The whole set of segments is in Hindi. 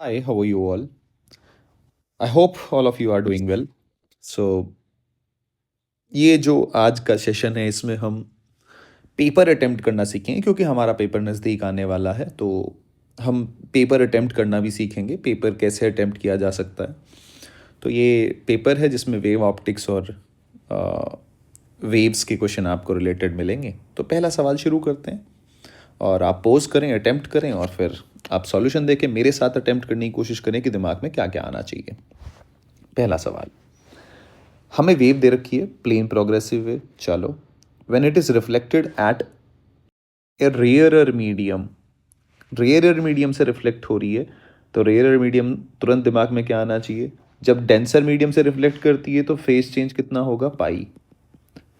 Hi, how are you all? I hope all of you are doing well. So, ये जो आज का सेशन है इसमें हम पेपर अटेम्प्ट करना सीखेंगे क्योंकि हमारा पेपर नज़दीक आने वाला है तो हम पेपर अटेम्प्ट करना भी सीखेंगे पेपर कैसे अटेम्प्ट किया जा सकता है। तो ये पेपर है जिसमें वेव ऑप्टिक्स और वेव्स के क्वेश्चन आपको रिलेटेड मिलेंगे। तो पहला सवाल शुरू करते हैं और आप पोज करें, अटेम्प्ट करें और फिर आप सॉल्यूशन देके मेरे साथ अटेम्प्ट करने की कोशिश करें कि दिमाग में क्या क्या आना चाहिए। पहला सवाल, हमें वेव दे रखी है प्लेन प्रोग्रेसिव वेव। चलो, when it is reflected eight A rarer medium, rarer medium से रिफ्लेक्ट हो रही है तो रेयरर मीडियम तुरंत दिमाग में क्या आना चाहिए? जब डेंसर मीडियम से रिफ्लेक्ट करती है तो फेस चेंज कितना होगा? पाई।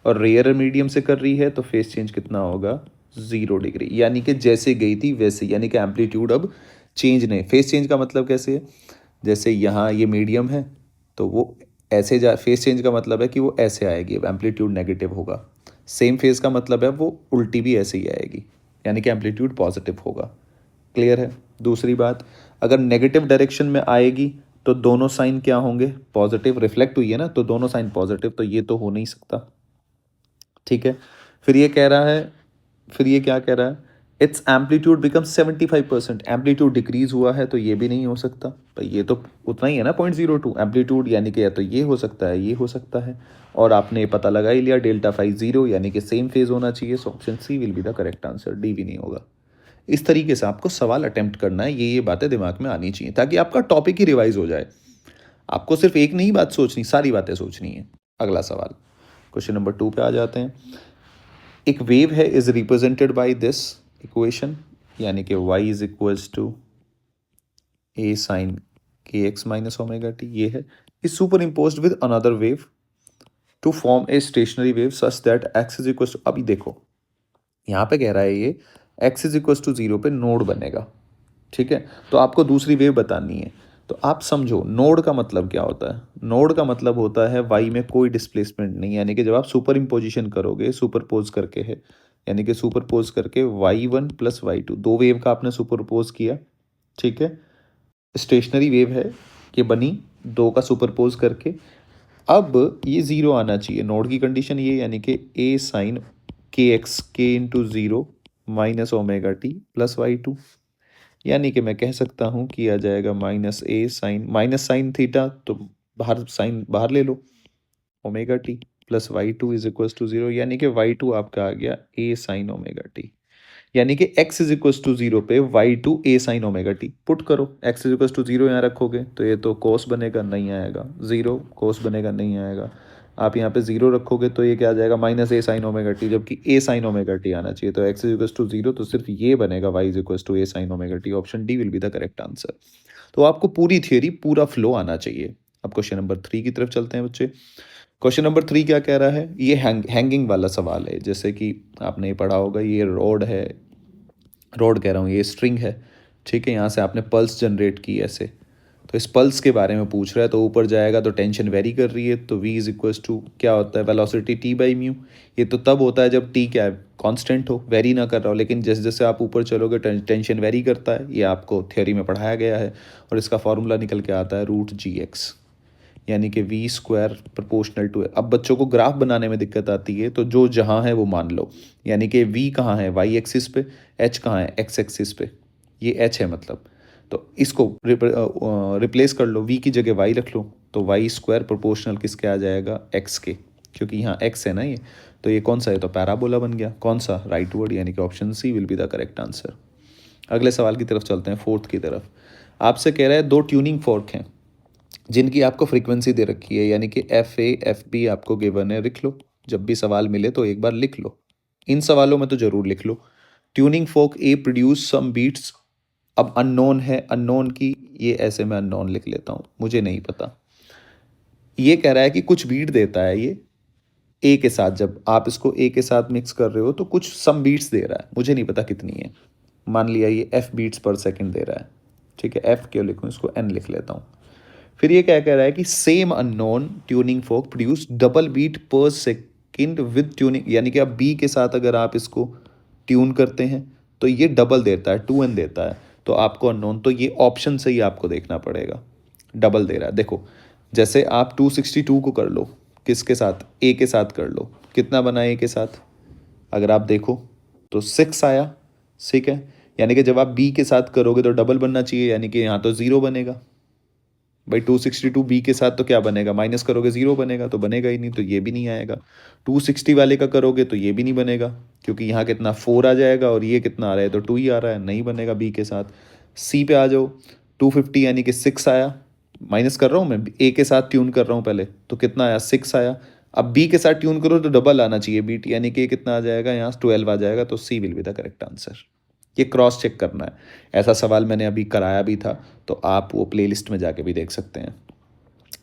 और रेयरर मीडियम से कर रही है तो फेस चेंज कितना होगा? 0 डिग्री। यानी कि जैसे गई थी वैसे, यानी कि एम्पलीट्यूड अब चेंज नहीं। फेस चेंज का मतलब कैसे है? जैसे यहाँ ये मीडियम है तो वो ऐसे जा, फेस चेंज का मतलब है कि वो ऐसे आएगी, अब एम्पलीट्यूड नेगेटिव होगा। सेम फेस का मतलब है वो उल्टी भी ऐसे ही आएगी, यानी कि एम्पलीट्यूड पॉजिटिव होगा। क्लियर है? दूसरी बात, अगर नेगेटिव डायरेक्शन में आएगी तो दोनों साइन क्या होंगे? पॉजिटिव। रिफ्लेक्ट हुई है ना, तो दोनों साइन पॉजिटिव, तो ये तो हो नहीं सकता। ठीक है। फिर ये कह रहा है, फिर ये क्या कह रहा है? It's amplitude become 75%। Amplitude decrease हुआ है तो ये भी नहीं हो सकता। तो ये तो उतना ही है ना, 0.02 एम्पलीट्यूड, यानी कि या तो ये हो सकता है, ये हो सकता है। और आपने पता लगा ही लिया डेल्टा फाई 0, यानी कि सेम फेज होना चाहिए। So option C will be the correct answer, D भी नहीं होगा। इस तरीके से आपको सवाल अटेम्प्ट करना है, ये बातें दिमाग में आनी चाहिए ताकि आपका टॉपिक ही रिवाइज हो जाए। आपको सिर्फ एक नहीं बात सोचनी, सारी बातें सोचनी है। अगला सवाल, क्वेश्चन नंबर 2 पे आ जाते हैं। एक वेव है is represented by this equation, यानी कि y is equals to a sine के एक्स माइनस ओमेगा टी, ये है। Is superimpose with another wave to form a stationary wave such that x is equals to, अभी देखो यहाँ पे कह रहा है ये एक्स इज इक्वल्स टू 0 पे नोड बनेगा। ठीक है, तो आपको दूसरी वेव बतानी है। तो आप समझो नोड का मतलब क्या होता है? नोड का मतलब होता है वाई में कोई डिस्प्लेसमेंट नहीं, यानी कि जब आप सुपर इम्पोजिशन करोगे, सुपरपोज करके है, यानी कि सुपरपोज करके y1 प्लस y2, दो वेव का आपने सुपरपोज किया। ठीक है, स्टेशनरी वेव है ये बनी दो का सुपरपोज करके। अब ये ज़ीरो आना चाहिए, नोड की कंडीशन ये, यानी कि ए साइन के एक्स के into zero minus omega T plus y2, यानी कि मैं कह सकता हूँ कि आ जाएगा minus A sine, minus sine theta तो बाहर साइन बाहर ले लो, omega T plus y2 is equal to 0, यानी कि y2 आपका आ गया ए साइन ओमेगा टी। यानी कि x इज इक्वल टू 0 पे y2 ए साइन ओमेगा टी पुट करो। x इज इक्वल टू 0 यहाँ रखोगे तो ये तो कोस बनेगा, नहीं आएगा। 0 कोस बनेगा, नहीं आएगा। आप यहाँ पे 0 रखोगे तो ये क्या आ जाएगा? Minus A sine omega T, जबकि ए साइन ओमेगा टी आना चाहिए। तो x इज इक्वल टू 0, तो सिर्फ ये बनेगा y is equal to a sine omega t. Option D will be the correct answer. तो आपको पूरी थियोरी, पूरा फ्लो आना चाहिए। अब क्वेश्चन नंबर 3 की तरफ चलते हैं बच्चे। क्वेश्चन नंबर 3 क्या कह रहा है? ये हैंगिंग वाला सवाल है। जैसे कि आपने पढ़ा होगा, ये रोड है, रोड कह रहा हूँ, ये स्ट्रिंग है। ठीक है, यहाँ से आपने पल्स जनरेट की ऐसे, तो इस पल्स के बारे में पूछ रहा है। तो ऊपर जाएगा तो टेंशन वेरी कर रही है, तो v इज इक्वल्स टू क्या होता है? Velocity t by mu. ये तो तब होता है जब t क्या है? कांस्टेंट हो, वेरी ना कर रहा हो। लेकिन जैसे जैसे आप ऊपर चलोगे टेंशन वेरी करता है, ये आपको थ्योरी में पढ़ाया गया है। और इसका फॉर्मूला निकल के आता है रूट जी एक्स, यानी कि वी स्क्वायर प्रोपोर्शनल टू है। अब बच्चों को ग्राफ बनाने में दिक्कत आती है, तो जो जहाँ है वो मान लो, यानी कि वी कहाँ है? वाई एक्सिस पे। एच कहाँ है? एक्स एक्सिस पे। ये एच है मतलब, तो इसको रिप्लेस कर लो, वी की जगह वाई रख लो, तो वाई स्क्वायर प्रोपोर्शनल किसके आ जाएगा? एक्स के, क्योंकि यहाँ एक्स है ना ये। तो ये कौन सा है? तो पैराबोला बन गया। कौन सा? राइट वर्ड, यानी कि option C will be the correct answer. अगले सवाल की तरफ चलते हैं, फोर्थ की तरफ। आपसे कह रहा है दो ट्यूनिंग फोर्क हैं जिनकी आपको फ्रीक्वेंसी दे रखी है, यानी कि एफ ए एफ बी आपको गिवन है। लिख लो, जब भी सवाल मिले तो एक बार लिख लो, इन सवालों में तो जरूर लिख लो। ट्यूनिंग फोक ए प्रोड्यूस सम बीट्स, अब अननोन है, अननोन की ये ऐसे मैं अननोन लिख लेता हूँ, मुझे नहीं पता। ये कह रहा है कि कुछ बीट देता है ये ए के साथ, जब आप इसको ए के साथ मिक्स कर रहे हो तो कुछ सम बीट्स दे रहा है, मुझे नहीं पता कितनी है। मान लिया ये एफ बीट्स पर सेकंड दे रहा है। ठीक है, एफ क्यों लिखूँ, इसको एन लिख लेता हूँ। फिर ये क्या कह रहा है कि same unknown tuning fork produce double beat per second with tuning, यानी कि अब बी के साथ अगर आप इसको ट्यून करते हैं तो ये डबल देता है, 2n देता है। तो आपको अननोन, तो ये ऑप्शन से ही आपको देखना पड़ेगा। डबल दे रहा है, देखो जैसे आप 262 को कर लो, किसके साथ, ए के साथ कर लो, कितना बना ए के साथ, अगर आप देखो तो 6 आया, ठीक है। यानी कि जब आप बी के साथ करोगे तो डबल बनना चाहिए, यानी कि यहाँ तो 0 बनेगा भाई। 262 बी के साथ तो क्या बनेगा, माइनस करोगे 0 बनेगा, तो बनेगा ही नहीं, तो ये भी नहीं आएगा। 260 वाले का करोगे तो ये भी नहीं बनेगा, क्योंकि यहाँ कितना 4 आ जाएगा और ये कितना आ रहा है, तो 2 ही आ रहा है, नहीं बनेगा बी के साथ। सी पे आ जाओ, 250 यानी कि 6 आया, माइनस कर रहा हूँ मैं, ए के साथ ट्यून कर रहा हूँ पहले, तो कितना आया 6 आया। अब बी के साथ ट्यून करो तो डबल आना चाहिए बी, यानी कि कितना आ जाएगा यहाँ 12 आ जाएगा, तो C will be the correct answer. ये क्रॉस चेक करना है। ऐसा सवाल मैंने अभी कराया भी था, तो आप वो प्लेलिस्ट में जाके भी देख सकते हैं,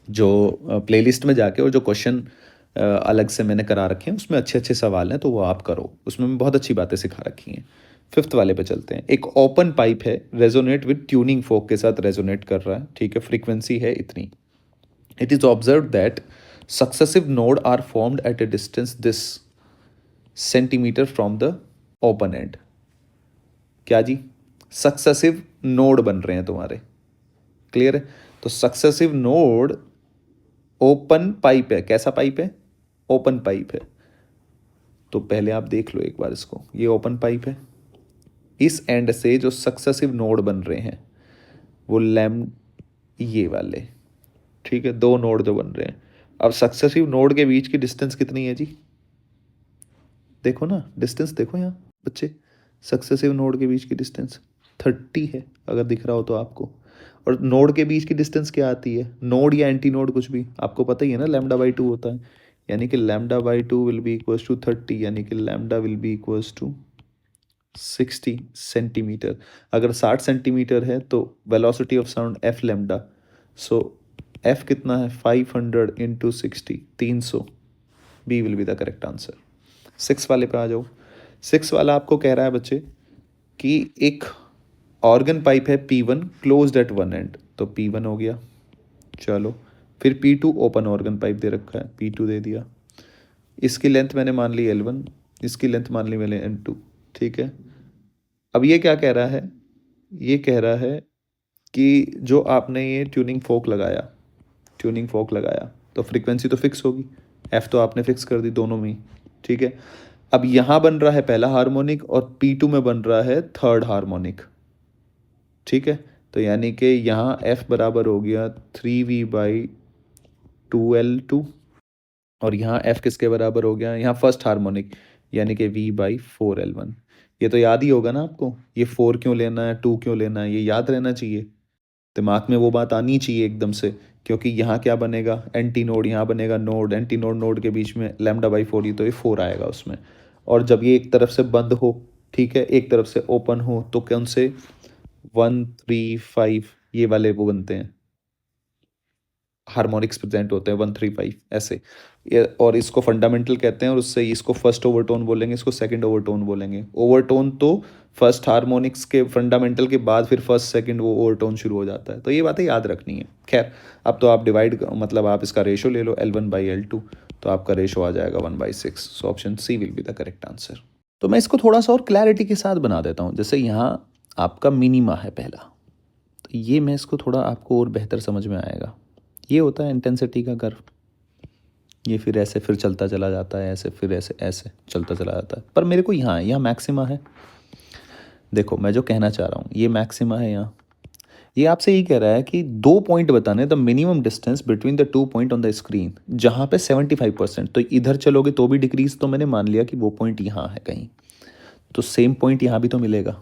जो प्लेलिस्ट में जाके, और जो क्वेश्चन अलग से मैंने करा रखे हैं उसमें अच्छे अच्छे सवाल हैं, तो वो आप करो, उसमें मैं बहुत अच्छी बातें सिखा रखी हैं। 5th वाले पे चलते हैं। एक ओपन पाइप है, रेजोनेट विद ट्यूनिंग फोक के साथ रेजोनेट कर रहा है, ठीक है, फ्रीक्वेंसी है इतनी। It is observe that successive node are formed at a distance this centimetre from the open end. क्या जी, सक्सेसिव नोड बन रहे हैं तुम्हारे, क्लियर है। तो सक्सेसिव नोड ओपन पाइप है, कैसा पाइप है, ओपन पाइप है। तो पहले आप देख लो एक बार इसको, ये ओपन पाइप है, इस एंड से जो सक्सेसिव नोड बन रहे हैं वो ये वाले, ठीक है, 2 नोड जो बन रहे हैं। अब सक्सेसिव नोड के बीच की डिस्टेंस कितनी है जी, देखो ना डिस्टेंस, देखो यहाँ बच्चे, सक्सेसिव नोड के बीच की डिस्टेंस 30 है, अगर दिख रहा हो तो आपको। और नोड के बीच की डिस्टेंस क्या आती है, नोड या एंटी नोड कुछ भी, आपको पता ही है ना, λ/2 होता है, यानी कि λ/2 विल बी इक्वल्स टू 30, यानी कि lambda will be equals to 60 centimetre. अगर 60 सेंटीमीटर है तो velocity of sound f lambda, so f कितना है 500 into 60, 300। B will be the correct answer. 6 वाले पे आ जाओ। 6 वाला आपको कह रहा है बच्चे कि एक ऑर्गन पाइप है P1 closed eight one and, तो P1 हो गया, चलो। फिर P2 ओपन ऑर्गन पाइप दे रखा है, P2 दे दिया। इसकी लेंथ मैंने मान ली L1, इसकी लेंथ मान ली मैंने N2, ठीक है। अब ये क्या कह रहा है, ये कह रहा है कि जो आपने ये ट्यूनिंग फोक लगाया, ट्यूनिंग फोक लगाया तो फ्रीक्वेंसी तो फिक्स होगी, एफ तो आपने फिक्स कर दी दोनों में, ठीक है। अब यहाँ बन रहा है पहला हार्मोनिक और P2 में बन रहा है थर्ड हार्मोनिक, ठीक है। तो यानी कि यहाँ F बराबर हो गया 3V/2L2, और यहाँ F किसके बराबर हो गया, यहाँ फर्स्ट हार्मोनिक, यानी कि V/4L1। ये तो याद ही होगा ना आपको, ये 4 क्यों लेना है, 2 क्यों लेना है, ये याद रहना चाहिए, दिमाग में वो बात आनी चाहिए एकदम से। क्योंकि यहाँ क्या बनेगा, एंटी नोड, यहाँ बनेगा नोड, एंटी नोड नोड के बीच में λ/4, तो ये 4 आएगा उसमें। और जब ये एक तरफ से बंद हो, ठीक है, एक तरफ से ओपन हो, तो कौन से 1 3 5 ये वाले वो बनते हैं, हार्मोनिक्स प्रेजेंट होते हैं 1 3 5 ऐसे ये, और इसको फंडामेंटल कहते हैं, और उससे इसको फर्स्ट ओवरटोन बोलेंगे, इसको सेकंड ओवरटोन बोलेंगे। ओवरटोन तो फर्स्ट हार्मोनिक्स के फंडामेंटल के बाद फिर फर्स्ट सेकंड वो ओवरटोन शुरू हो जाता है, तो ये बातें याद रखनी है। खैर, अब तो आप डिवाइड, मतलब आप इसका रेशो ले लो L1/L2, तो आपका रेशो आ जाएगा 1/6, so option C will be the correct answer. तो मैं इसको थोड़ा सा और क्लैरिटी के साथ बना देता हूँ। जैसे यहाँ आपका मिनीमा है पहला, तो ये मैं इसको थोड़ा आपको और बेहतर समझ में आएगा। ये होता है इंटेंसिटी का कर्व, ये फिर ऐसे फिर चलता चला जाता है, ऐसे फिर ऐसे ऐसे चलता चला जाता है, पर मेरे को यहाँ मैक्सिमा है। देखो मैं जो कहना चाह रहा हूँ, ये मैक्सिमा है यहाँ। ये आपसे यही कह रहा है कि 2 पॉइंट बताने, the minimum distance between the 2 point on the screen, जहाँ पे 75%, तो इधर चलोगे तो भी डिक्रीज, तो मैंने मान लिया कि वो पॉइंट यहाँ है कहीं, तो सेम पॉइंट यहाँ भी तो मिलेगा,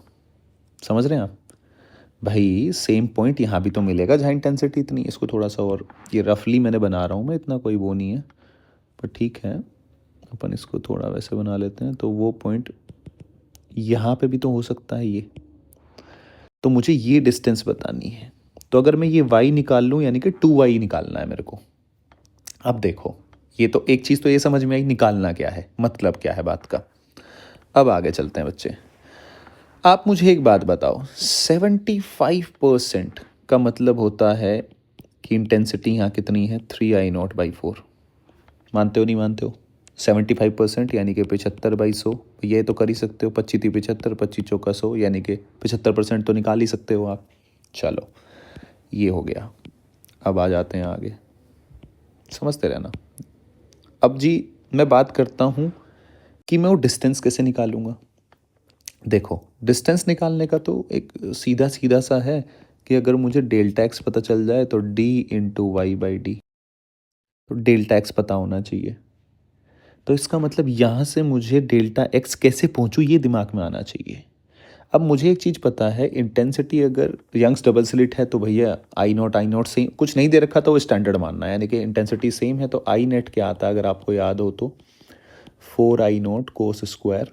समझ रहे हैं आप भाई, सेम पॉइंट यहाँ भी तो मिलेगा जहाँ इंटेंसिटी इतनी। इसको थोड़ा सा और, ये रफली मैंने बना रहा हूँ मैं, इतना कोई वो नहीं है, पर ठीक है, अपन इसको थोड़ा वैसे बना लेते हैं। तो वो पॉइंट यहाँ पे भी तो हो सकता है ये, तो मुझे ये डिस्टेंस बतानी है। तो अगर मैं ये y निकाल लूँ, यानी कि 2y निकालना है मेरे को। अब देखो, ये तो एक चीज़ तो ये समझ में आई, निकालना क्या है, मतलब क्या है बात का। अब आगे चलते हैं बच्चे। आप मुझे एक बात बताओ, 75% का मतलब होता है कि इंटेंसिटी यहाँ कितनी है, 3I0/4। मानते हो नहीं मानते हो, 75% यानी कि 75/100, ये तो कर ही सकते हो। 25×3 = 75, 25×4 = 100 यानी कि 75% तो निकाल ही सकते हो आप। चलो ये हो गया। अब आ जाते हैं आगे, समझते रहना। अब जी मैं बात करता हूँ कि मैं वो डिस्टेंस कैसे निकालूंगा। देखो डिस्टेंस निकालने का तो एक सीधा सीधा सा है कि अगर मुझे डेल्टा एक्स पता चल जाए तो d/y/d, तो डेल्टा एक्स पता होना चाहिए। तो इसका मतलब यहाँ से मुझे डेल्टा एक्स कैसे पहुँचूँ ये दिमाग में आना चाहिए। अब मुझे एक चीज़ पता है, इंटेंसिटी अगर यंग्स डबल स्लिट है तो भैया आई नॉट से कुछ नहीं दे रखा तो वो स्टैंडर्ड मानना है, यानी कि इंटेंसिटी सेम है। तो आई नेट क्या आता है अगर आपको याद हो तो 4I0 कोस स्क्वायर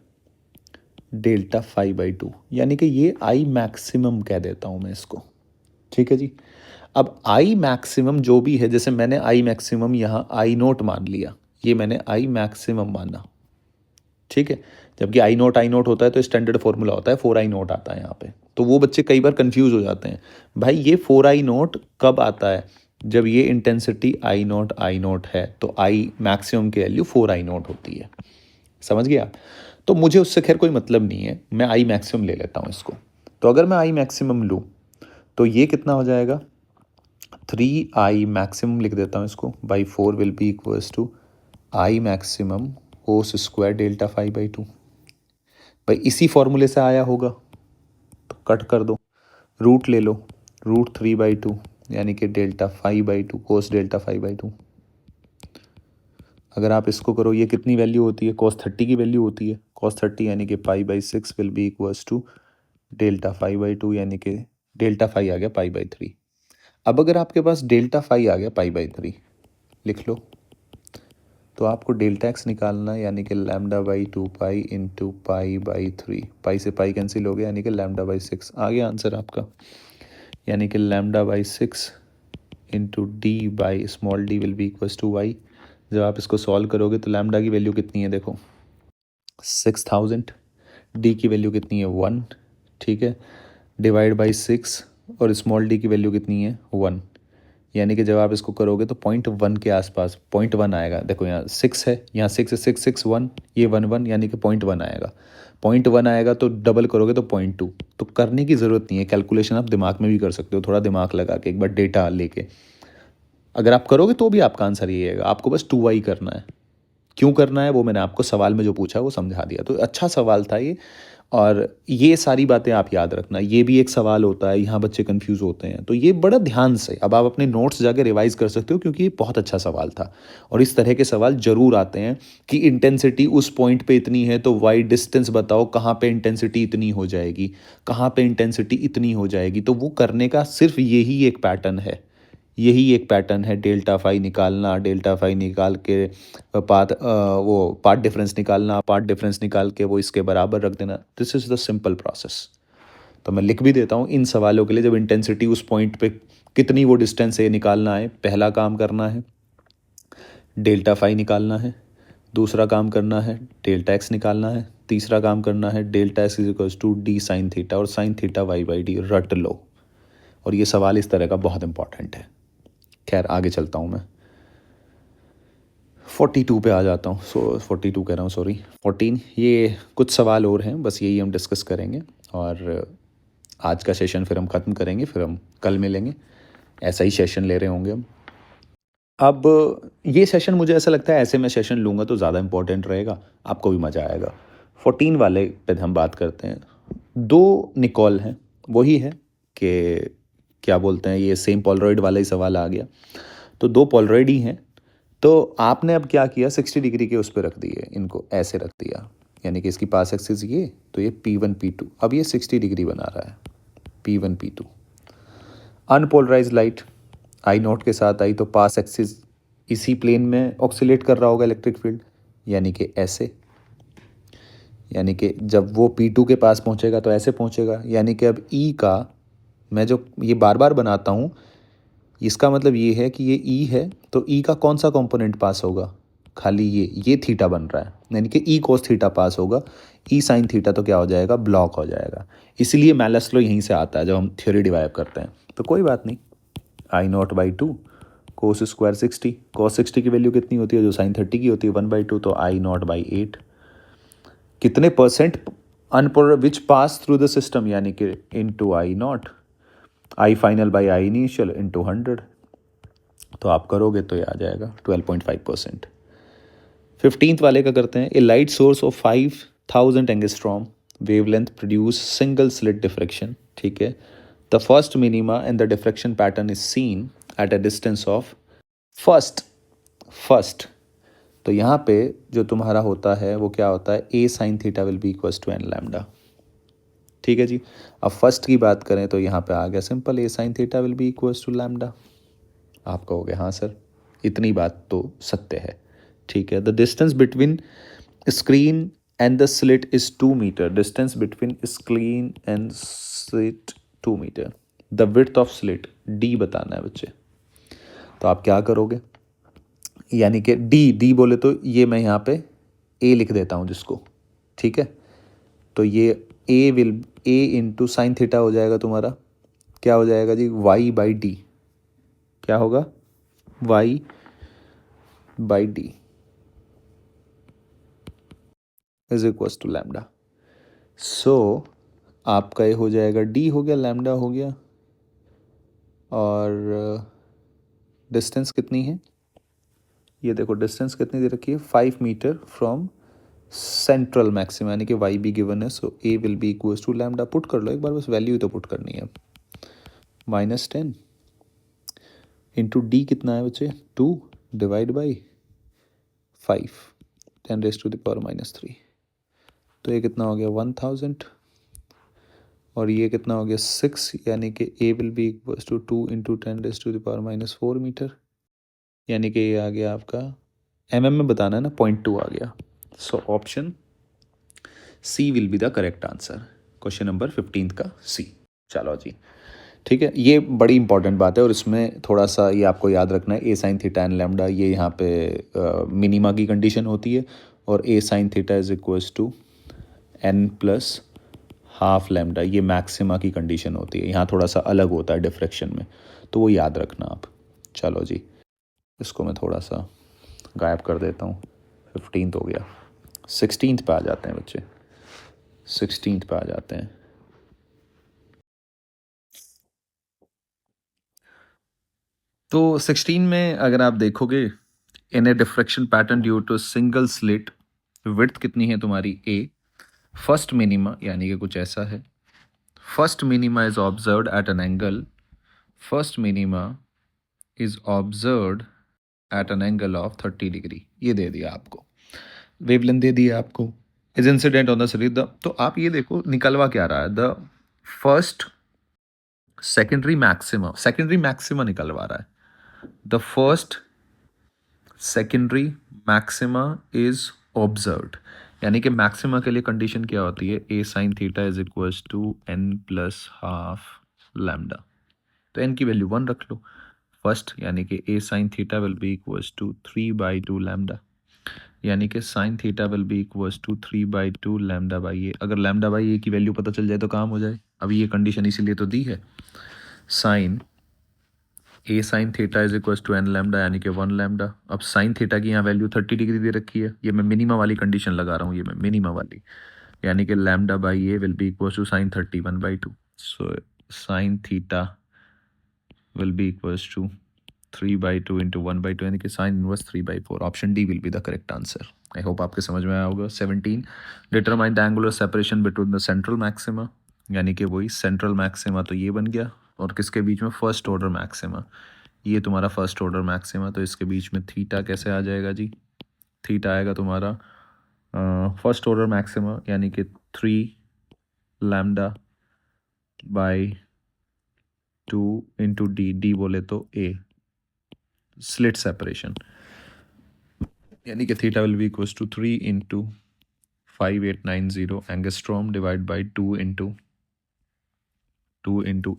डेल्टा 5/2, यानी कि ये आई मैक्सिमम कह देता हूँ मैं इसको। ठीक है जी। अब आई मैक्सिमम जो भी है, जैसे मैंने आई मैक्सिमम यहाँ I0 मान लिया, ये मैंने आई मैक्सिमम माना। ठीक है। जबकि आई नोट होता है तो स्टैंडर्ड फॉर्मूला होता है 4I0 आता है यहाँ पे। तो वो बच्चे कई बार कंफ्यूज हो जाते हैं, भाई ये 4I0 कब आता है, जब ये इंटेंसिटी आई नोट है तो आई मैक्सिमम की वैल्यू 4I0 होती है। समझ गया। तो मुझे उससे खैर कोई मतलब नहीं है, मैं आई मैक्सिमम ले लेता हूँ इसको। तो अगर मैं आई मैक्सिमम लूँ तो ये कितना हो जाएगा, 3I मैक्सिमम लिख देता हूँ इसको, by 4 will be equals to I maximum cos square delta 5/2। भाई इसी फॉर्मूले से आया होगा तो कट कर दो, रूट ले लो, √3/2 यानी कि डेल्टा 5/2 कोस डेल्टा 5/2। अगर आप इसको करो ये कितनी वैल्यू होती है, cos 30 की वैल्यू होती है। cos 30 यानी कि π/6 will be equals to delta 5/2 यानी कि डेल्टा 5 आ गया π/3। अब अगर आपके पास डेल्टा 5 आ गया π/3, लिख लो। तो आपको डेल्टा एक्स निकालना है, यानी कि λ/2π इंटू π/3, पाई से पाई कैंसिल हो गया यानी कि λ/6 आ गया आंसर आपका, यानी कि λ/6 into d/d will be equals to y। जब आप इसको सॉल्व करोगे तो लैम्डा की वैल्यू कितनी है, देखो 6000, डी की वैल्यू कितनी है 1, ठीक है, डिवाइड बाई 6, और स्मॉल डी की वैल्यू कितनी है 1, यानी कि जब आप इसको करोगे तो 0.1 के आसपास 0.1 आएगा। देखो यहाँ 6 है, यहाँ 6 है, 6 6 1, ये 1 यानी कि 0.1 आएगा। 0.1 आएगा तो डबल करोगे तो 0.2। तो करने की ज़रूरत नहीं है, कैलकुलेशन आप दिमाग में भी कर सकते हो, थोड़ा दिमाग लगा के एक बार डेटा लेके अगर आप करोगे तो भी आपका आंसर यही आएगा। आपको बस 2y करना है। क्यों करना है वो मैंने आपको सवाल में जो पूछा वो समझा दिया। तो अच्छा सवाल था ये, और ये सारी बातें आप याद रखना। ये भी एक सवाल होता है, यहाँ बच्चे कंफ्यूज होते हैं, तो ये बड़ा ध्यान से अब आप अपने नोट्स जाके रिवाइज कर सकते हो, क्योंकि ये बहुत अच्छा सवाल था। और इस तरह के सवाल जरूर आते हैं कि इंटेंसिटी उस पॉइंट पे इतनी है तो वाई डिस्टेंस बताओ कहाँ पे इंटेंसिटी इतनी हो जाएगी, कहाँ पे इंटेंसिटी इतनी हो जाएगी। तो वो करने का सिर्फ यही एक पैटर्न है, यही एक पैटर्न है, डेल्टा फाई निकालना, डेल्टा फाई निकाल के पार्ट डिफरेंस निकालना, पार्ट डिफरेंस निकाल के वो इसके बराबर रख देना। This is the simple process. तो मैं लिख भी देता हूँ इन सवालों के लिए, जब इंटेंसिटी उस पॉइंट पे कितनी वो डिस्टेंस है निकालना है। पहला काम करना है डेल्टा फाई निकालना है, दूसरा काम करना है डेल्टा एक्स निकालना है, तीसरा काम करना है delta x is equals to d sine theta, और साइन थीटा y/d रट लो। और ये सवाल इस तरह का बहुत इंपॉर्टेंट है। खैर आगे चलता हूँ मैं, 42 पे आ जाता हूँ। 42 कह रहा हूँ, सॉरी 14। ये कुछ सवाल और हैं, बस यही हम डिस्कस करेंगे और आज का सेशन फिर हम ख़त्म करेंगे, फिर हम कल मिलेंगे। ऐसा ही सेशन ले रहे होंगे हम। अब ये सेशन मुझे ऐसा लगता है ऐसे मैं सेशन लूँगा तो ज़्यादा इंपॉर्टेंट रहेगा, आपको भी मज़ा आएगा। 14 वाले पे हम बात करते हैं। 2 निकॉल हैं, वही है कि क्या बोलते हैं, ये सेम पोलरॉइड वाला ही सवाल आ गया। तो 2 पोलरॉइड ही हैं, तो आपने अब क्या किया, 60 डिग्री के उस पर रख दिए, इनको ऐसे रख दिया, यानी कि इसकी पास एक्सिस ये, तो ये P1 P2, अब ये 60 डिग्री बना रहा है, P1 P2। Unpolarise light I0 के साथ आई तो पास एक्सिस इसी प्लेन में ऑक्सीलेट कर रहा होगा इलेक्ट्रिक फील्ड, यानी कि ऐसे, यानी कि जब वो P2 के पास पहुंचेगा तो ऐसे पहुंचेगा। यानी कि अब E का, मैं जो ये बार बार बनाता हूँ, इसका मतलब ये है कि ये E है तो E का कौन सा कंपोनेंट पास होगा, खाली ये थीटा बन रहा है, यानी कि E cos थीटा पास होगा। E साइन थीटा तो क्या हो जाएगा, ब्लॉक हो जाएगा। इसलिए मैलस लॉ यहीं से आता है जब हम थ्योरी डिराइव करते हैं। तो कोई बात नहीं, I0/2 कोस स्क्वायर 60, कॉस 60 की वैल्यू कितनी होती है जो साइन 30 की होती है 1/2, तो I0/8। कितने परसेंट अनप्रोडक्ट which pass through the system यानी कि into I0, I final by I initial into 100, तो आप करोगे तो ये आ जाएगा 12.5%। 15th वाले का करते हैं। A light source of 5000 angstrom wavelength produce single slit diffraction, ठीक है। The first minima and the diffraction pattern is seen at a distance of first. तो यहाँ पे जो तुम्हारा होता है वो क्या होता है, A sine theta will be equals to N lambda, ठीक है जी। अब फर्स्ट की बात करें तो यहाँ पे आ गया simple, a sine theta will be equals to lambda. आप कहोगे हाँ सर, इतनी बात तो सत्य है, ठीक है। The distance between screen and the slit is 2 metre, distance between screen and slit 2 metre. The width of slit d बताना है बच्चे। तो आप क्या करोगे, यानी कि डी बोले तो ये मैं यहाँ पे ए लिख देता हूँ जिसको, ठीक है। तो ये ए इंटू साइन थीटा हो जाएगा तुम्हारा, क्या हो जाएगा जी, y/d। क्या होगा, y/d is equals to lambda. So आपका ये हो जाएगा, डी हो गया, लैम्डा हो गया, और डिस्टेंस कितनी है, ये देखो डिस्टेंस कितनी दे रखी है, 5 मीटर फ्रॉम सेंट्रल मैक्सिमम, यानी कि वाई भी गिवन है। So A will be equals to lambda. Put कर लो एक बार, बस वैल्यू ही तो पुट करनी है। -10 इंटू डी कितना है बच्चे, 2 डिवाइड बाई 5, 10⁻³ तो ये कितना हो गया 1000, और ये कितना हो गया 6, यानी कि A will be equals to 2 into 10⁻⁴ metre, यानी कि ये आ गया आपका mm में बताना है ना, 0.2 आ गया। So option C will be the correct answer, question number 15 का सी। चलो जी, ठीक है। ये बड़ी इंपॉर्टेंट बात है और इसमें थोड़ा सा ये आपको याद रखना है, A sine theta and lambda ये यहाँ पे मिनिमा की कंडीशन होती है, और A sine theta is equals to n plus half lambda ये मैक्सिमा की कंडीशन होती है। यहाँ थोड़ा सा अलग होता है डिफ्रेक्शन में, तो वो याद रखना आप। चलो जी, इसको मैं थोड़ा सा गायब कर देता हूँ। 15th हो गया, 16th पे आ जाते हैं बच्चे, 16th पे आ जाते हैं। तो 16 में अगर आप देखोगे, in a diffraction pattern due to single slit, width कितनी है तुम्हारी ए, फर्स्ट मिनिमा यानी कि कुछ ऐसा है, first minima is observed eight an angle, first minima is observed eight an angle of 30 degree, ये दे दिया आपको, वेवलेंथ दे दिया आपको, is incident on the slit. तो आप ये देखो निकलवा क्या रहा है, द फर्स्ट सेकेंडरी मैक्सिमा निकलवा रहा है। The first secondary maxima is observed, यानी कि मैक्सिमा के लिए कंडीशन क्या होती है, A sine theta is equals to n plus half lambda. तो n की वैल्यू 1 रख लो फर्स्ट, यानी कि A sine theta will be equals to 3/2 lambda, यानी कि sine theta will be equals to 3/2 lambda by A. अगर लैम्डा बाई ए की वैल्यू पता चल जाए तो काम हो जाए। अभी ये कंडीशन इसीलिए तो दी है, sine a sine theta is equals to N lambda, यानी कि 1 लैम्डा। अब साइन थीटा की यहाँ वैल्यू 30 डिग्री दे रखी है, ये मैं मिनिमा वाली कंडीशन लगा रहा हूँ, ये मैं मिनिमा वाली, यानी कि lambda by a will be equals to sine 30 1/2। So sine theta will be equals to 3/2 into 1/2, यानी कि sine inverse 3/4। Option D will be the correct answer. I hope आपके समझ में आया होगा। 17 determine the angular separation between the central maxima, यानी कि वही सेंट्रल मैक्सिमा तो ये बन गया, और किसके बीच में, फर्स्ट ऑर्डर मैक्सिमा, ये तुम्हारा फर्स्ट ऑर्डर मैक्सिमा, तो इसके बीच में थीटा कैसे आ जाएगा जी, थीटा आएगा तुम्हारा फर्स्ट ऑर्डर मैक्सिमा, यानी कि 3 लैम्डा बाई 2 इंटू डी बोले तो ए स्लिट सेपरेशन, यानी कि theta will be equals to 3 into 5890 angstrom divide by 2 into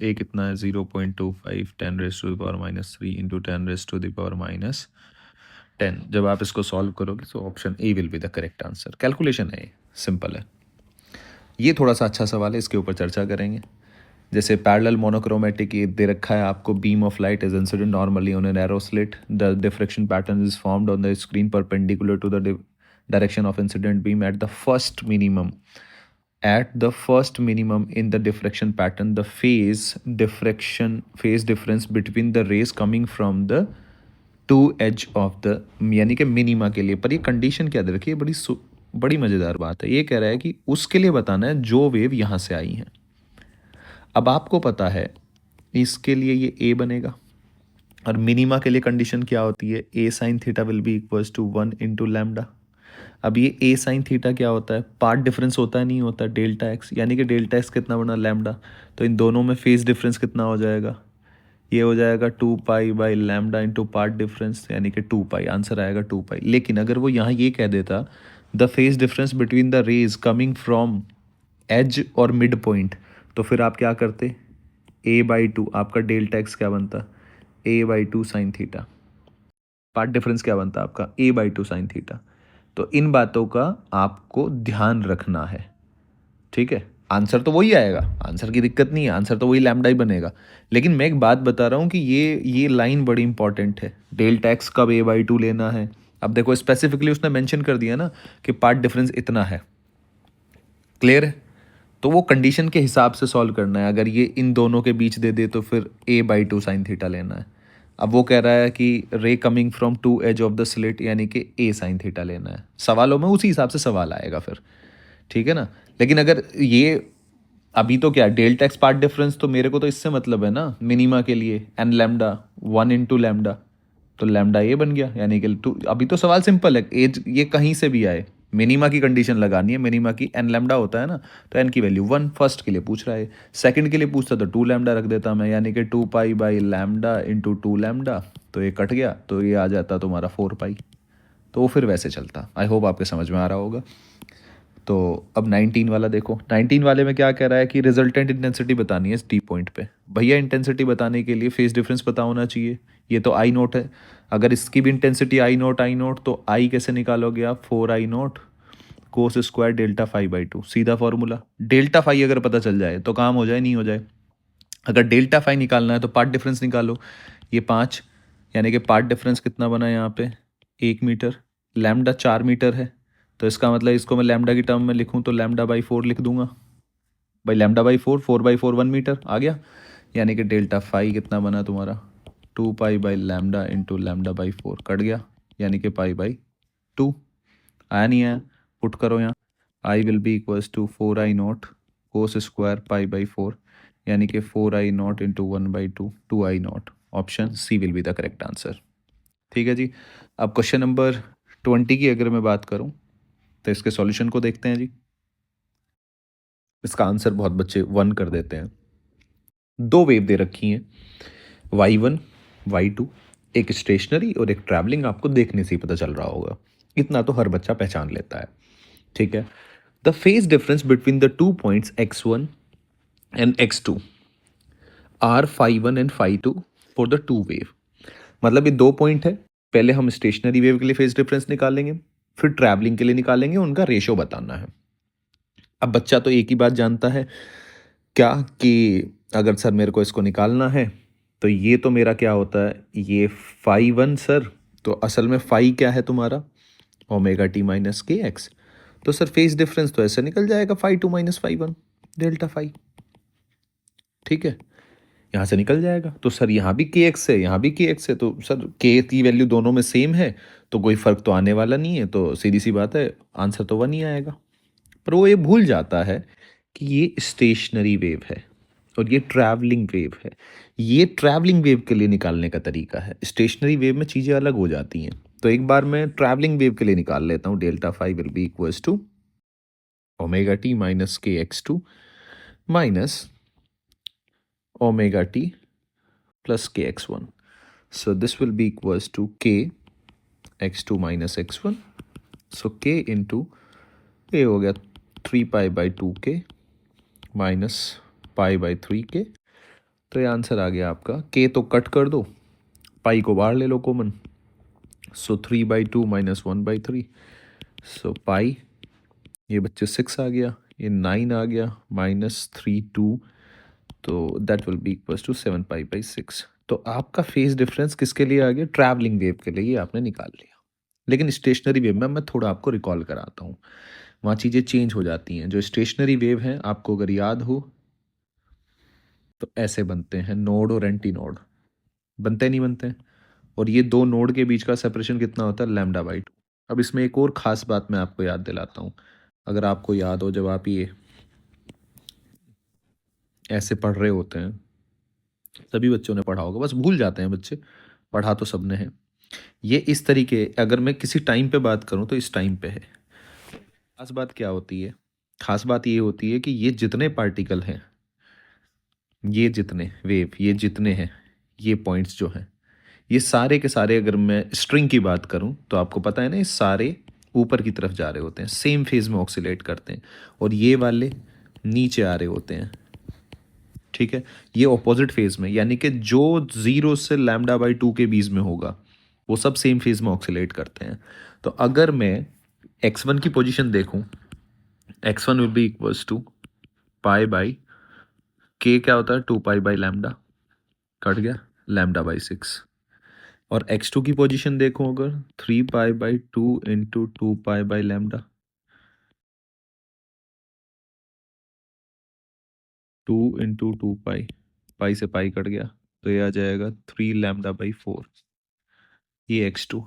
A कितना है 0.25 10⁻³ इंटू 10⁻⁻10। जब आप इसको सॉल्व करोगे तो option A will be the correct answer. Calculation है, सिंपल है। ये थोड़ा सा अच्छा सवाल है, इसके ऊपर चर्चा करेंगे। जैसे पैरेलल मोनोक्रोमेटिक ये दे रखा है आपको, beam of light is incident normally on a narrow slit, the diffraction pattern is formed on the screen perpendicular to the direction of incident beam at the first minimum. At the first minimum in the diffraction pattern, the phase difference between the rays coming from the two edge of the, यानी कि मिनिमा के लिए। पर ये कंडीशन क्या दे रखी है, बड़ी मज़ेदार बात है। ये कह रहा है कि उसके लिए बताना है जो वेव यहाँ से आई हैं। अब आपको पता है इसके लिए ये ए बनेगा, और मिनिमा के लिए कंडीशन क्या होती है, A sine theta will be equals to 1 × lambda. अब ये ए साइन थीटा क्या होता है, पार्ट डिफरेंस होता है, नहीं होता, डेल्टा एक्स, यानी कि डेल्टा एक्स कितना बना, लैम्डा। तो इन दोनों में फेज डिफरेंस कितना हो जाएगा, ये हो जाएगा 2π/λ इंटू पार्ट डिफरेंस, यानी कि 2π, आंसर आएगा 2π। लेकिन अगर वो यहाँ ये कह देता the phase difference between the rays coming from edge और मिड पॉइंट, तो फिर आप क्या करते, a/2, आपका डेल्टा एक्स क्या बनता, a/2 sine theta, path difference क्या बनता आपका, a/2 साइन थीटा। तो इन बातों का आपको ध्यान रखना है, ठीक है। आंसर तो वही आएगा, आंसर की दिक्कत नहीं है, आंसर तो वही लैम्डा ही बनेगा। लेकिन मैं एक बात बता रहा हूँ कि ये लाइन बड़ी इंपॉर्टेंट है, डेल्टा एक्स कब a/2 लेना है। अब देखो स्पेसिफिकली उसने मेंशन कर दिया ना कि पार्ट डिफरेंस इतना है, क्लियर है। तो वो कंडीशन के हिसाब से सॉल्व करना है। अगर ये इन दोनों के बीच दे दे तो फिर a/2 साइन थीटा लेना है। अब वो कह रहा है कि ray coming from two edge of the slit, यानी कि a साइन थीटा लेना है। सवालों में उसी हिसाब से सवाल आएगा फिर, ठीक है ना। लेकिन अगर ये अभी तो क्या, डेल्टा एक्स पार्ट डिफरेंस, तो मेरे को तो इससे मतलब है ना, मिनिमा के लिए एन लैम्डा 1 × लैम्डा, तो लैम्डा ये बन गया, यानी कि टू। अभी तो सवाल सिंपल है, एज ये कहीं से भी आए, मिनिमा की कंडीशन लगानी है, मिनिमा की एन लैम्डा होता है ना, तो एन की वैल्यू 1 फर्स्ट के लिए पूछ रहा है, सेकंड के लिए पूछता तो 2 लैम्डा रख देता मैं, यानी कि 2π/λ इंटू 2 लैम्डा, तो ये कट गया, तो ये आ जाता तुम्हारा 4π। तो वो फिर वैसे चलता। आई होप आपके समझ में आ रहा होगा। तो अब 19 वाला देखो, 19 वाले में क्या कह रहा है कि रिजल्टेंट इंटेंसिटी बतानी है टी पॉइंट पे। भैया इंटेंसिटी बताने के लिए फेज डिफरेंस पता होना चाहिए, ये तो आई नोट है। अगर इसकी भी इंटेंसिटी आई नोट, तो आई कैसे निकालोगे आप, 4I0 कोस स्क्वायर डेल्टा φ/2, सीधा फॉर्मूला। डेल्टा फाई अगर पता चल जाए तो काम हो जाए, नहीं हो जाए। अगर डेल्टा फाई निकालना है तो पार्ट डिफरेंस निकालो, ये 5, यानी कि पार्ट डिफरेंस कितना बना यहाँ पे, 1 मीटर, लैम्डा 4 मीटर है, तो इसका मतलब इसको मैं लैम्डा की टर्म में लिखूँ तो λ/4 लिख दूंगा, भाई λ/4, 4/4 1 मीटर आ गया, यानी कि डेल्टा फाई कितना बना तुम्हारा, 2π/λ इंटू λ/4 कट गया, यानी कि π/2 आया, नहीं आया, पुट करो यहाँ, I will be equals to 4I0 cos square π/4, यानी कि 4I0 into 1/2 2I0। Option C will be the correct answer, ठीक है जी। अब क्वेश्चन नंबर 20 की अगर मैं बात करूं तो इसके सॉल्यूशन को देखते हैं जी। इसका आंसर बहुत बच्चे 1 कर देते हैं। दो वेव दे रखी हैं, y1 y2, एक स्टेशनरी और एक ट्रैवलिंग, आपको देखने से ही पता चल रहा होगा, इतना तो हर बच्चा पहचान लेता है, ठीक है। The phase difference between the 2 points x1 and x2 are φ1 and φ2 for the two wave. मतलब ये 2 पॉइंट है, पहले हम स्टेशनरी वेव के लिए फेज डिफरेंस निकालेंगे, फिर ट्रैवलिंग के लिए निकालेंगे, उनका रेशो बताना है। अब बच्चा तो एक ही बात जानता है, क्या कि अगर सर मेरे को इसको निकालना है तो ये तो मेरा क्या होता है, ये φ1 सर, तो असल में फाई क्या है तुम्हारा, ω t - kx। तो सर फेज डिफरेंस तो ऐसे निकल जाएगा φ2 - φ1 डेल्टा फाई, ठीक है, यहाँ से निकल जाएगा। तो सर यहाँ भी kx है, यहाँ भी kx है, तो सर k की वैल्यू दोनों में सेम है, तो कोई फर्क तो आने वाला नहीं है, तो सीधी सी बात है आंसर तो 1 ही आएगा। पर वो ये भूल जाता है कि ये स्टेशनरी वेव है और ये ट्रैवलिंग वेव है। ये ट्रैवलिंग वेव के लिए निकालने का तरीका है, स्टेशनरी वेव में चीज़ें अलग हो जाती हैं। तो एक बार मैं ट्रैवलिंग वेव के लिए निकाल लेता हूँ, delta phi will be equals to ω t - kx2 minus ω t plus kx1. So this will be equals to k x2 minus x1. So k into ये हो गया 3π/2k माइनस π/3k। तो ये आंसर आ गया आपका, k तो कट कर दो, पाई को बाहर ले लो कॉमन, सो 3/2 माइनस 1/3, सो पाई, ये बच्चे 6 आ गया, ये 9 आ गया, -3 2 तो that will be equals to 7 pi. तो आपका फेज डिफरेंस किसके लिए आ गया? ट्रैवलिंग वेव के लिए, ये आपने निकाल लिया। लेकिन स्टेशनरी वेव में मैं थोड़ा आपको रिकॉल कराता हूँ, वहाँ चीज़ें चेंज हो जाती हैं। जो स्टेशनरी वेव हैं, आपको अगर याद हो तो ऐसे बनते हैं, नोड और एंटी नोड। बनते नहीं बनते? और ये दो नोड के बीच का सेपरेशन कितना होता है? λ/2। अब इसमें एक और ख़ास बात मैं आपको याद दिलाता हूँ। अगर आपको याद हो, जब आप ये ऐसे पढ़ रहे होते हैं, सभी बच्चों ने पढ़ा होगा, बस भूल जाते हैं बच्चे, पढ़ा तो सबने है। ये इस तरीके, अगर मैं किसी टाइम पे बात करूँ तो इस टाइम पे है। खास बात क्या होती है? खास बात ये होती है कि ये जितने पार्टिकल हैं, ये जितने वेव, ये जितने हैं, ये पॉइंट्स जो हैं, ये सारे के सारे, अगर मैं स्ट्रिंग की बात करूं तो आपको पता है ना, ये सारे ऊपर की तरफ जा रहे होते हैं, सेम फेज में ऑक्सीलेट करते हैं, और ये वाले नीचे आ रहे होते हैं। ठीक है, ये ऑपोजिट फेज में, यानी कि जो 0 से λ/2 के बीच में होगा वो सब सेम फेज में ऑक्सीलेट करते हैं। तो अगर मैं x1 की पोजीशन देखूं, x1 will be equals to pi/, k क्या होता है? 2 पाई/λ, कट गया, λ/6। और x2 की पोजीशन देखो, अगर 3 पाई/2 इंटू 2 पाई/λ, 2 इंटू 2 पाई, पाई से पाई कट गया, तो ये आ जाएगा 3 λ/4। ये x2,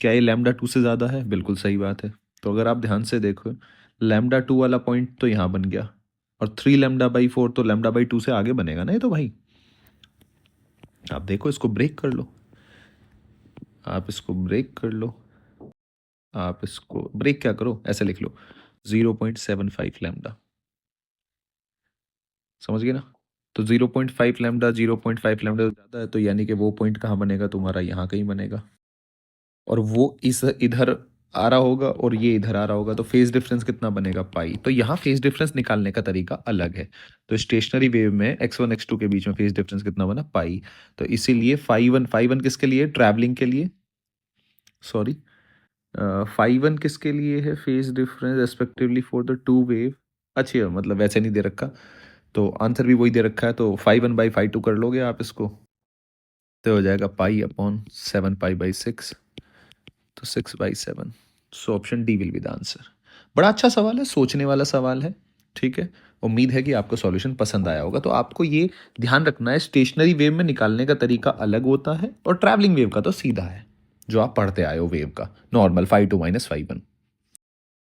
क्या ये λ2 से ज़्यादा है? बिल्कुल सही बात है। तो अगर आप ध्यान से देखो, λ2 वाला पॉइंट तो यहाँ बन गया, और 3 λ/4 तो λ/2 से आगे बनेगा ना ये तो भाई। आप देखो, इसको ब्रेक कर लो, आप इसको ब्रेक कर लो, आप इसको ब्रेक क्या करो, ऐसे लिख लो, 0.75 लैम्डा। समझ गए ना? तो 0.5 लैम्डा, 0.5 लैम्डा ज़्यादा है, तो यानी कि वो पॉइंट कहाँ बनेगा तुम्हारा? यहाँ कहीं बनेगा, और वो इस इधर आ रहा होगा और ये इधर आ रहा होगा, तो फेज डिफरेंस कितना बनेगा? पाई। तो यहाँ फेज डिफरेंस निकालने का तरीका अलग है। तो स्टेशनरी वेव में x1 x2 के बीच में फेज डिफरेंस कितना बना? पाई। तो इसीलिए फाई वन किसके लिए? ट्रैवलिंग के लिए, सॉरी, फाई वन किसके लिए है? Phase difference respectively for the two wave. अच्छा, मतलब वैसे नहीं दे रखा, तो आंसर भी वही दे रखा है, तो φ1/φ2 कर लोगे आप इसको, तो हो जाएगा π/7 पाई/6, तो 6/7। So option D will be the answer. बड़ा अच्छा सवाल है, सोचने वाला सवाल है। ठीक है, उम्मीद है कि आपको सॉल्यूशन पसंद आया होगा। तो आपको ये ध्यान रखना है, स्टेशनरी वेव में निकालने का तरीका अलग होता है, और ट्रैवलिंग वेव का तो सीधा है, जो आप पढ़ते आए हो, वेव का नॉर्मल φ2 - φ1।